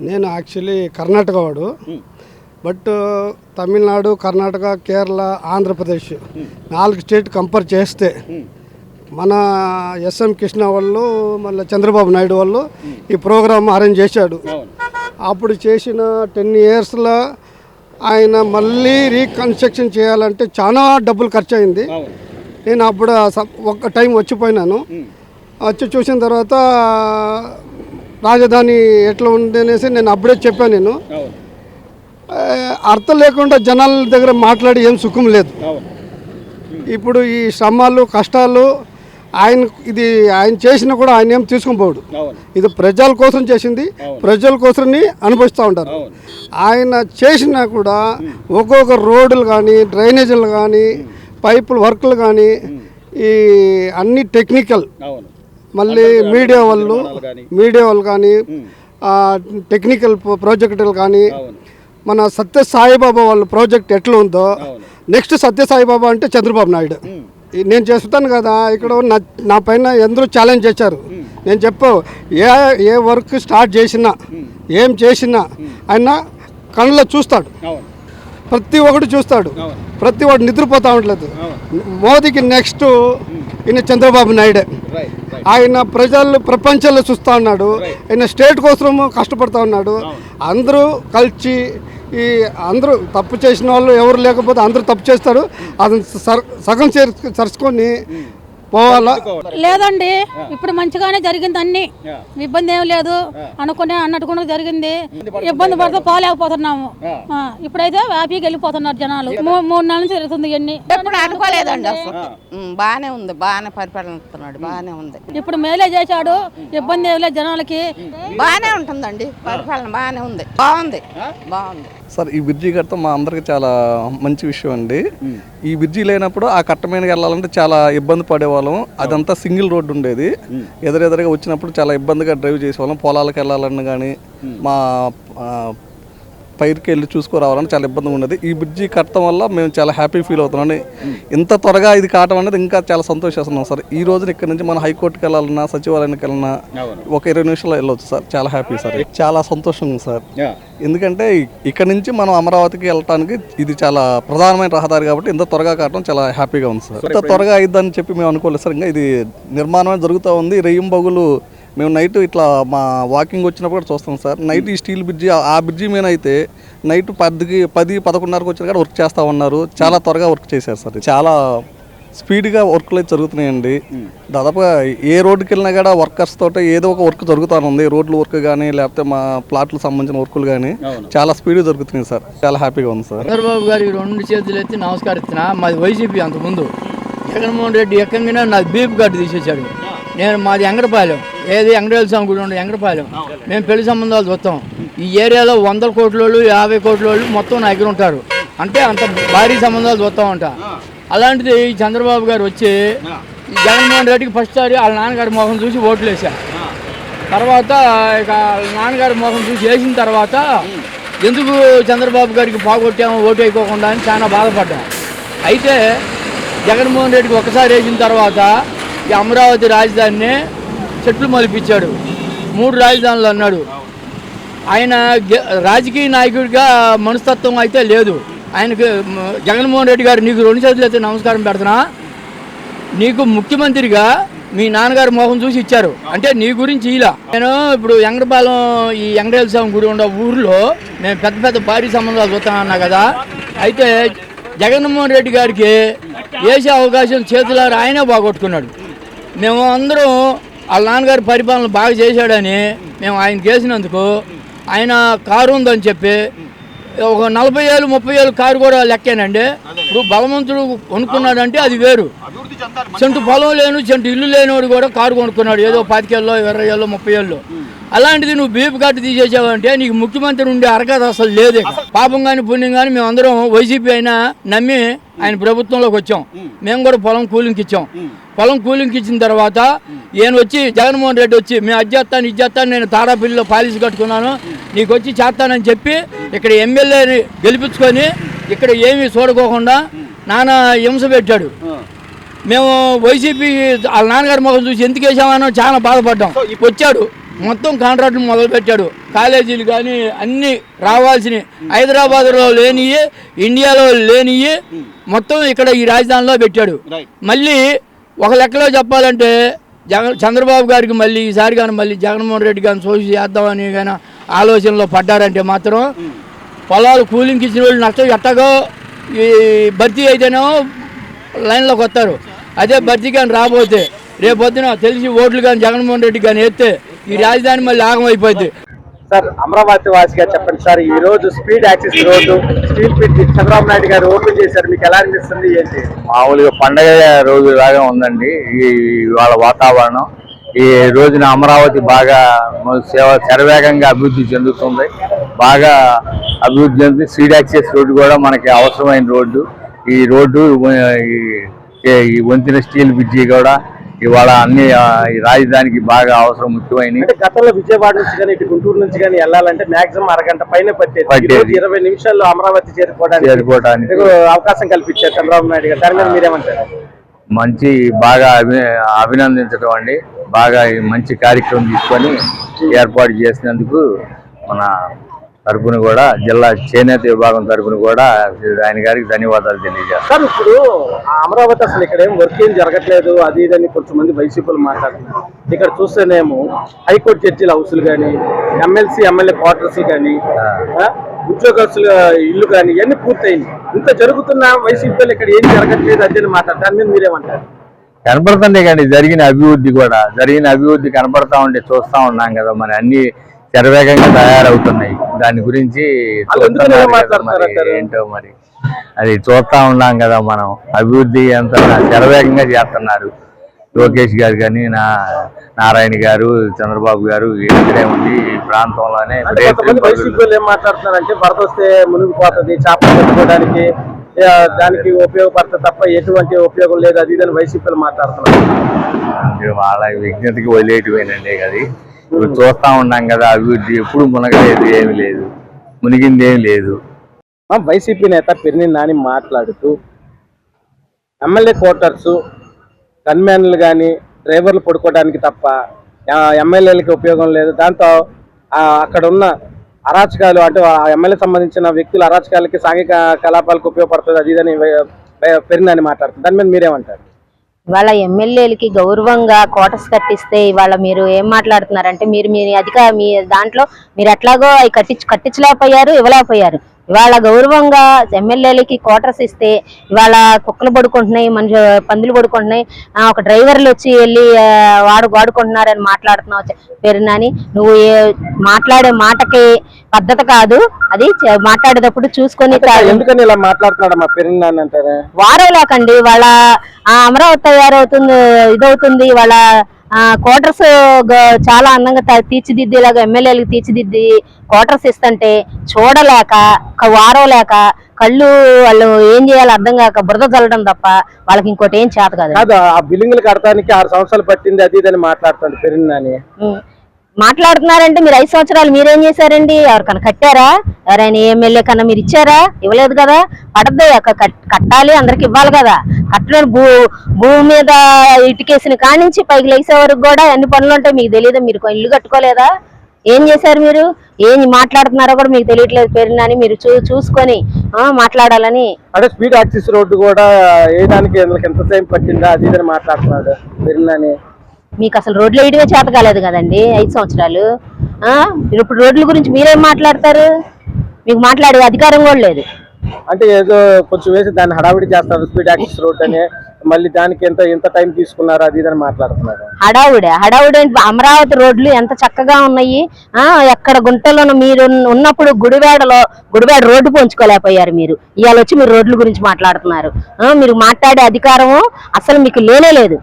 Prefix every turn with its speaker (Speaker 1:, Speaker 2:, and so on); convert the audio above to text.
Speaker 1: నేను యాక్చువల్లీ కర్ణాటక వాడు, but Tamil Nadu, Karnataka, Kerala, Andhra Pradesh 4 state compare చేస్తే మన ఎస్ఎం కృష్ణ వాళ్ళు మళ్ళీ చంద్రబాబు నాయుడు వాళ్ళు ఈ ప్రోగ్రామ్ అరేంజ్ చేశాడు. అప్పుడు చేసిన 10 ఇయర్స్లో ఆయన మళ్ళీ రీకన్స్ట్రక్షన్ చేయాలంటే చాలా డబ్బులు ఖర్చు అయింది. నేను అప్పుడు ఒక టైం వచ్చిపోయినాను. వచ్చి చూసిన తర్వాత రాజధాని ఎట్లా ఉంది అనేసి నేను అప్పుడే చెప్పాను. నేను అర్థం లేకుండా జనాల దగ్గర మాట్లాడి ఏం సుఖం లేదు. ఇప్పుడు ఈ శ్రమాలు కష్టాలు ఆయన చేసినా కూడా ఆయన ఏం తీసుకుని పోడు. ఇది ప్రజల కోసం చేసింది, ప్రజల కోసమని అనుభవిస్తూ ఉంటారు. ఆయన చేసినా కూడా ఒక్కొక్క రోడ్లు కానీ, డ్రైనేజీలు కానీ, పైపుల వర్క్లు కానీ, ఈ అన్ని టెక్నికల్, మళ్ళీ మీడియా వాళ్ళు కానీ, టెక్నికల్ ప్రాజెక్టులు కానీ, మన సత్య సాయిబాబా వాళ్ళ ప్రాజెక్ట్ ఎట్లా ఉందో, నెక్స్ట్ సత్య సాయిబాబా అంటే చంద్రబాబు నాయుడు. నేను చేస్తాను కదా, ఇక్కడ నా పైన ఎందరూ ఛాలెంజ్ చేశారు. నేను చెప్పావు, ఏ వర్క్ స్టార్ట్ చేసినా, ఏం చేసినా ఆయన కళ్ళలో చూస్తాడు, ప్రతి ఒక్కటి చూస్తాడు, ప్రతి ఒక్కటి నిద్రపోతూ ఉండలేదు. మోదీకి నెక్స్ట్ ఈయన చంద్రబాబు నాయుడే. ఆయన ప్రజలు ప్రపంచంలో చూస్తూ ఉన్నాడు, ఆయన స్టేట్ కోసం కష్టపడుతూ ఉన్నాడు. అందరూ కలిసి అందరూ తప్పు చేసిన వాళ్ళు ఎవరు లేకపోతే అందరూ తప్పు చేస్తారు, అది సగం సరుచుకొని పోవాలా.
Speaker 2: లేదండి, ఇప్పుడు మంచిగానే జరిగింది, అన్ని ఇబ్బంది ఏం లేదు. అన్నట్టుగా జరిగింది. ఇబ్బంది పడితే పోలేకపోతున్నాము. ఇప్పుడైతే హ్యాపీగా వెళ్ళిపోతున్నారు జనాలు. 3 నెలల నుంచి జరుగుతుంది. ఇవన్నీ
Speaker 3: ఎప్పుడు అనుకోలేదండి. అసలు బాగానే ఉంది, బాగానే పరిపాలన బాగానే ఉంది.
Speaker 2: ఇప్పుడు మేలే చేశాడు, ఇబ్బంది ఏం లేదు జనాలకి.
Speaker 3: బాగానే ఉంటుందండి, పరిపాలన బాగానే ఉంది, బాగుంది.
Speaker 4: సార్, ఈ బ్రిడ్జి కట్టడం మా అందరికి చాలా మంచి విషయం అండి. ఈ బ్రిడ్జి లేనప్పుడు ఆ కట్ట మీదకి వెళ్ళాలంటే చాలా ఇబ్బంది పడేవాళ్ళం. అదంతా సింగిల్ రోడ్డు ఉండేది. ఎదురెదురుగా వచ్చినప్పుడు చాలా ఇబ్బందిగా డ్రైవ్ చేసేవాళ్ళం. పొలాలకు వెళ్ళాలని కానీ, మా పైరుకి వెళ్ళి చూసుకురావాలని చాలా ఇబ్బందిగా ఉండేది. ఈ బ్రిడ్జి కట్టడం వల్ల మేము చాలా హ్యాపీ ఫీల్ అవుతున్నాం. ఇంత త్వరగా ఇది కావడం అనేది ఇంకా చాలా సంతోషిస్తున్నాం సార్. ఈ రోజున ఇక్కడ నుంచి మనం హైకోర్టుకి వెళ్ళాలన్నా, సచివాలయానికి వెళ్ళినా ఒక 20 నిమిషాల్లో వెళ్ళవచ్చు సార్. చాలా హ్యాపీ సార్, చాలా సంతోషం సార్. ఎందుకంటే ఇక్కడ నుంచి మనం అమరావతికి వెళ్ళడానికి ఇది చాలా ప్రధానమైన రహదారి కాబట్టి ఇంత త్వరగా కావడం చాలా హ్యాపీగా ఉంది సార్. ఇంత త్వరగా అయిద్దని చెప్పి మేము అనుకోలేదు సార్. ఇంకా ఇది నిర్మాణమే జరుగుతూ ఉంది. రెయ్యంబగులు మేము నైట్ ఇట్లా మా వాకింగ్ వచ్చినప్పుడు చూస్తాం సార్. నైట్ ఈ స్టీల్ బ్రిడ్జి, ఆ బ్రిడ్జి మీద అయితే నైట్ 10-11:30 వచ్చిన కూడా వర్క్ చేస్తూ ఉన్నారు. చాలా త్వరగా వర్క్ చేశారు సార్. చాలా స్పీడ్గా వర్క్లు అయితే జరుగుతున్నాయండి. దాదాపుగా ఏ రోడ్డుకి వెళ్ళినా కూడా వర్కర్స్ తోటి ఏదో ఒక వర్క్ జరుగుతూ ఉంది. రోడ్ల వర్క్ కానీ, లేకపోతే మా ప్లాట్లకు సంబంధించిన వర్కులు కానీ చాలా స్పీడ్గా జరుగుతున్నాయి సార్. చాలా హ్యాపీగా ఉంది సార్.
Speaker 5: చంద్రబాబు గారికి 2 చేతులు ఎత్తి నమస్కరిస్తున్నా. మాది వైసీపీ అంతకుముందు. జగన్మోహన్ రెడ్డి ఎక్కంగానే నాకు బీప్ కార్డు తీసేశాడు. మాది ఎంగడపాలెం, ఏది వెంకటేశ్వర స్వామి గుడి ఉండే ఎంగడపాలెం. మేము పెళ్లి సంబంధాలు చూస్తాం. ఈ ఏరియాలో 100 కోట్ల వాళ్ళు, 50 కోట్ల వాళ్ళు మొత్తం నా దగ్గర ఉంటారు. అంటే అంత భారీ సంబంధాలు చూస్తూ ఉంటా. అలాంటిది చంద్రబాబు గారు వచ్చి జగన్మోహన్ రెడ్డికి ఫస్ట్ సారి వాళ్ళ నాన్నగారి మొహం చూసి ఓట్లు వేశారు. తర్వాత ఇక వాళ్ళ నాన్నగారి మొహం చూసి వేసిన తర్వాత ఎందుకు చంద్రబాబు గారికి పోగొట్టాము ఓటు వేయకోకుండా అని చాలా బాధపడ్డాం. అయితే జగన్మోహన్ రెడ్డికి ఒకసారి వేసిన తర్వాత ఈ అమరావతి రాజధానిని చెట్లు మలిపించాడు. 3 రాజధానులు అన్నాడు. ఆయన రాజకీయ నాయకుడిగా మనస్తత్వం అయితే లేదు ఆయనకు. జగన్మోహన్ రెడ్డి గారు నీకు 2 చేతులు అయితే నమస్కారం పెడుతున్నా. నీకు ముఖ్యమంత్రిగా మీ నాన్నగారు మోహం చూసి ఇచ్చారు, అంటే నీ గురించి ఇలా. నేను ఇప్పుడు ఎంగడపాలెం ఈ వెంకటేశ్వర స్వామి గుడి ఉన్న ఊరిలో నేను పెద్ద భారీ సంబంధాలు చూస్తానన్నా కదా. అయితే జగన్మోహన్ రెడ్డి గారికి వేసే అవకాశం చేతులారా ఆయనే బాగొట్టుకున్నాడు. మేము అందరం వాళ్ళ నాన్నగారి పరిపాలన బాగా చేశాడని మేము ఆయన చేసినందుకు ఆయన కారు ఉందని చెప్పి ఒక 40 ఏళ్ళు 30 ఏళ్ళు కారు కూడా లెక్కేనండి. ఇప్పుడు బలవంతుడు కొనుక్కున్నాడంటే అది వేరు. చెంటు పొలం లేను, చెంటు ఇల్లు లేనివాడు కూడా కారు కొనుక్కున్నాడు, ఏదో 25 ఏళ్ళు 20 ఏళ్ళు 30 ఏళ్ళు. అలాంటిది నువ్వు బీప్ కార్డు తీసేసావంటే నీకు ముఖ్యమంత్రి ఉండే అర్హత అసలు లేదు. పాపం కానీ పుణ్యం కానీ మేమందరం వైసీపీ అయినా నమ్మి ఆయన ప్రభుత్వంలోకి వచ్చాం. మేము కూడా పొలం కూలింగ్కి ఇచ్చాం. పొలం కూలింగ్కి ఇచ్చిన తర్వాత ఈయన వచ్చి జగన్మోహన్ రెడ్డి వచ్చి మేము ఇచ్చేస్తాను నేను తాడాపల్లిలో పాలసీ కట్టుకున్నాను, నీకు వచ్చి చేస్తానని చెప్పి ఇక్కడ ఎమ్మెల్యేని గెలిపించుకొని ఇక్కడ ఏమీ చూడుకోకుండా నాన్న హింస పెట్టాడు. మేము వైసీపీ వాళ్ళ నాన్నగారి మొహం చూసి ఎందుకు వేసామనో చాలా బాధపడ్డాం. వచ్చాడు మొత్తం కాంట్రాక్టులు మొదలుపెట్టాడు. కాలేజీలు కానీ అన్నీ రావాల్సినవి హైదరాబాద్లో లేనివి, ఇండియాలో లేనివి మొత్తం ఇక్కడ ఈ రాజధానిలో పెట్టాడు. మళ్ళీ ఒక లెక్కలో చెప్పాలంటే చంద్రబాబు గారికి మళ్ళీ ఈసారి కానీ మళ్ళీ జగన్మోహన్ రెడ్డి కానీ సోషి చేద్దామని కానీ ఆలోచనలో పడ్డారంటే మాత్రం పొలాలు కూలింగ్కి ఇచ్చిన వాళ్ళు నష్టం ఎట్టగో ఈ భర్తీ అయితేనేమో లైన్లోకి వస్తారు. అదే భర్తీ కానీ రాబోతే రేపు పొద్దున తెలిసి ఓట్లు కానీ జగన్మోహన్ రెడ్డి కానీ వేస్తే ఈ రాజధాని మళ్ళీ ఆగమైపోద్ది.
Speaker 6: సార్ అమరావతి వాసిగా చెప్పండి సార్, ఈ రోజు speed access road steel bridge Chandrababu Naidu గారు ఓపెన్ చేశారు, మీకు ఎలా అనిపిస్తుంది ఏంటి?
Speaker 7: మామూలుగా పండగ రోజు లాగా ఉందండి ఇవాళ వాతావరణం. ఈ రోజున అమరావతి బాగా శరవేగంగా అభివృద్ధి చెందుతుంది, బాగా అభివృద్ధి చెంది స్పీడ్ యాక్సెస్ రోడ్డు కూడా మనకి అవసరమైన రోడ్డు. ఈ రోడ్డు ఈ వంతెన స్టీల్ బ్రిడ్జి కూడా ఇవాళ అన్ని రాజధానికి బాగా అవసరం ముఖ్యమైనవి.
Speaker 6: అంటే గతంలో విజయవాడ నుంచి కానీ ఇటు గుంటూరు నుంచి కానీ వెళ్ళాలంటే మాక్సిమం అరగంట పైన పట్టేది. 20 నిమిషాల్లో అమరావతి చేరుకోవడానికి అవకాశం కల్పించారు చంద్రబాబు నాయుడు గారు. దాని మీద మీరేమంటారు?
Speaker 7: మంచి బాగా అభినందించడం అండి. బాగా మంచి కార్యక్రమం తీసుకొని ఏర్పాటు చేసినందుకు మన తరపున కూడా జిల్లా చేనేత విభాగం తరపున కూడా ఆయన గారికి ధన్యవాదాలు తెలియజేస్తాను.
Speaker 6: సార్ ఇప్పుడు అమరావతి అసలు ఇక్కడ ఏం వర్క్ ఏం జరగట్లేదు అది ఇదని కొంచెం మంది వైసీపీలు మాట్లాడుతున్నారు. ఇక్కడ చూస్తేనేమో హైకోర్టు జడ్జీల హౌసులు కానీ, ఎమ్మెల్యే క్వార్టర్స్ కానీ, ఉద్యోగస్తుల ఇల్లు కానీ ఇవన్నీ పూర్తయింది. ఇంత జరుగుతున్న వైసీపీలు ఇక్కడ ఏం జరగట్లేదు అదని మాట్లాడతారు. దాని మీద మీరేమంటారు?
Speaker 7: కనపడుతుంది కానీ జరిగిన అభివృద్ధి కనపడతా ఉంటే చూస్తా ఉన్నాం కదా, మరి అన్ని శరవేగంగా తయారవుతున్నాయి. దాని గురించి ఏంటో మరి అది చూస్తా ఉన్నాం కదా మనం. అభివృద్ధి ఎంత శరవేగంగా చేస్తున్నారు లోకేష్ గారు కానీ, నారాయణ గారు, చంద్రబాబు గారు. ఇక్కడే ఉంది ఈ ప్రాంతంలోనే.
Speaker 6: వైసీపీలు ఏం మాట్లాడుతున్నారంటే వరద వస్తే మునిగిపోతుంది, చేపలు పెట్టుకోవడానికి దానికి ఉపయోగపడుతుంది తప్ప ఎటువంటి ఉపయోగం లేదు అది ఇదని వైసీపీలు మాట్లాడుతున్నారు.
Speaker 7: వాళ్ళ విజ్ఞతకి వదిలేయటమేనండి అది. ఇప్పుడు చూస్తా ఉన్నాం కదా, అభివృద్ధి ఎప్పుడు మునగలేదు, ఏమి లేదు, మునిగింది ఏమి లేదు.
Speaker 6: వైసీపీ నేత పెరిని నాని మాట్లాడుతూ ఎమ్మెల్యే క్వార్టర్స్ గన్మ్యాన్లు కానీ డ్రైవర్లు పడుకోవడానికి తప్ప ఎమ్మెల్యేలకి ఉపయోగం లేదు, దాంతో అక్కడ ఉన్న అరాచకాలు అంటే ఎమ్మెల్యే సంబంధించిన వ్యక్తుల అరాచకాలకి సాంఘిక కలాపాలకు ఉపయోగపడుతుంది అది ఇదని పెరిని నాని మాట్లాడుతుంది. దాని మీద మీరేమంటారు?
Speaker 8: ఇవాళ ఎమ్మెల్యేలకి గౌరవంగా కోటర్స్ కట్టిస్తే ఇవాళ మీరు ఏం మాట్లాడుతున్నారంటే మీ దాంట్లో మీరు ఎట్లాగో అవి కట్టించలేకపోయారు, ఇవ్వలేకపోయారు. ఇవాళ గౌరవంగా ఎమ్మెల్యేలకి క్వార్టర్స్ ఇస్తే ఇవాళ కుక్కలు పడుకుంటున్నాయి, పందులు పడుకుంటున్నాయి, ఒక డ్రైవర్లు వచ్చి వెళ్ళి వాడుకుంటున్నారని మాట్లాడుతున్నావు పెరినాని. నువ్వు మాట్లాడే మాటకి పద్ధతి కాదు అది. మాట్లాడేటప్పుడు చూసుకొని
Speaker 6: ఎందుకని ఇలా మాట్లాడుతున్నాడు మా పెరినాని అంటారా?
Speaker 8: వారం లేకండి వాళ్ళ అమరావతి తయారవుతుంది, ఇదవుతుంది. వాళ్ళ క్వార్టర్స్ చాలా అందంగా తీర్చిదిద్దేలాగా ఎమ్మెల్యేలకు తీర్చిదిద్ది క్వార్టర్స్ ఇస్తుంటే చూడలేక వారం లేక కళ్ళు వాళ్ళు ఏం చేయాలో అర్థం కాక బురద చల్లడం తప్ప వాళ్ళకి ఇంకోటి ఏం చేత కాదు.
Speaker 6: ఆ బిల్డింగ్లు కడటానికి 6 సంవత్సరాలు పట్టింది అది ఇదని మాట్లాడుతుంది పెరినాని.
Speaker 8: మాట్లాడుతున్నారంటే మీరు 5 సంవత్సరాలు మీరేం చేశారండి? ఎవరికన్నా కట్టారా? ఎవరైనా ఎమ్మెల్యే కన్నా మీరు ఇచ్చారా? ఇవ్వలేదు కదా. పడద్దు కట్టాలి, అందరికి ఇవ్వాలి కదా. కట్టడం భూమి మీద ఇటుకేసిన కానించి పైకి లేసే వరకు కూడా ఎన్ని పనులు ఉంటాయి మీకు తెలియదు. మీరు ఇల్లు కట్టుకోలేదా? ఏం చేశారు మీరు? ఏం మాట్లాడుతున్నారో కూడా మీకు తెలియట్లేదు పెరినాని. మీరు చూసుకొని మాట్లాడాలని.
Speaker 6: అంటే స్పీడ్ యాక్సెస్ రోడ్డు కూడా వేయడానికి ఎంత టైం పట్టిందా అది ఇదని మాట్లాడుతున్నాడు పెరినాని.
Speaker 8: మీకు అసలు రోడ్లు వేయడమే చేత కాలేదు కదండి 5 సంవత్సరాలు. ఇప్పుడు రోడ్ల గురించి మీరేం మాట్లాడతారు? మీకు మాట్లాడే అధికారం కూడా లేదు.
Speaker 6: అంటే ఏదో కొంచెం వేసి దాన్ని హడావిడి చేస్తారు స్పీడ్ యాక్సెస్ రోడ్ అని, మళ్ళీ దానికి ఎంత టైం తీసుకున్నారు అది ఇదని మాట్లాడుతున్నారు.
Speaker 8: హడావుడే అమరావతి రోడ్లు ఎంత చక్కగా ఉన్నాయి. ఎక్కడ గుంటలో మీరు ఉన్నప్పుడు గుడివాడ రోడ్డు పోంచుకోలేకపోయారు మీరు. ఇవాళ వచ్చి మీరు రోడ్ల గురించి మాట్లాడుతున్నారు. మీరు మాట్లాడే అధికారము అసలు మీకు లేనే లేదు.